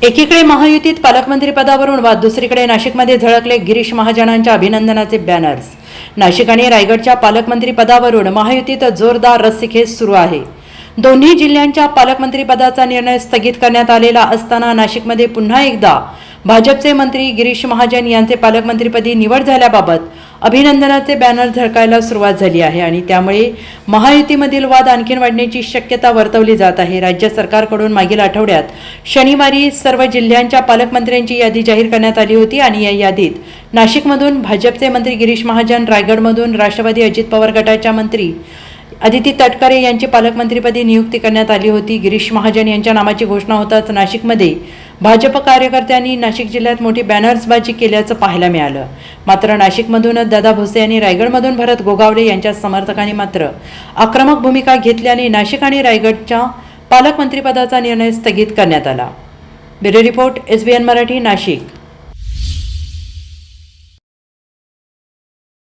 एकीकडे महायुतीत पालकमंत्री पदावरून वाद, दुसरीकडे नाशिकमध्ये झळकले गिरीश महाजनांच्या अभिनंदनाचे बॅनर्स। नाशिक आणि रायगडच्या पालकमंत्री पदावरून महायुतीत जोरदार रस्सीखेच सुरू आहे। दोन्ही जिल्ह्यांच्या पालकमंत्री पदाचा निर्णय स्थगित करण्यात आलेला असताना नाशिकमध्ये पुन्हा एकदा भाजपचे मंत्री गिरीश महाजन यांचे पालकमंत्रीपदी निवड झाल्याबाबत अभिनंदनाचे बॅनर झळकायला सुरुवात झाली आहे आणि त्यामुळे महायुतीमधील वाद आणखीन वाढण्याची शक्यता वर्तवली जात आहे। राज्य सरकारकडून मागील आठवड्यात शनिवारी सर्व जिल्ह्यांच्या पालकमंत्र्यांची यादी जाहीर करण्यात आली होती आणि या यादीत नाशिकमधून भाजपचे मंत्री गिरीश महाजन, रायगडमधून राष्ट्रवादी अजित पवार गटाच्या मंत्री अदिती तटकरे यांची पालकमंत्रीपदी नियुक्ती करण्यात आली होती। गिरीश महाजन यांच्या नावाची घोषणा होताच नाशिकमध्ये भाजप कार्यकर्त्यांनी नाशिक जिल्ह्यात मोठी बॅनर्सबाजी केल्याचं पाहायला मिळालं। मात्र नाशिकमधूनच दादा भुसे आणि रायगडमधून भरत गोगावले यांच्या समर्थकांनी मात्र आक्रमक भूमिका घेतल्याने नाशिक आणि रायगडच्या पालकमंत्रीपदाचा निर्णय स्थगित करण्यात आला। Bureau report, SBN Marathi, Nashik.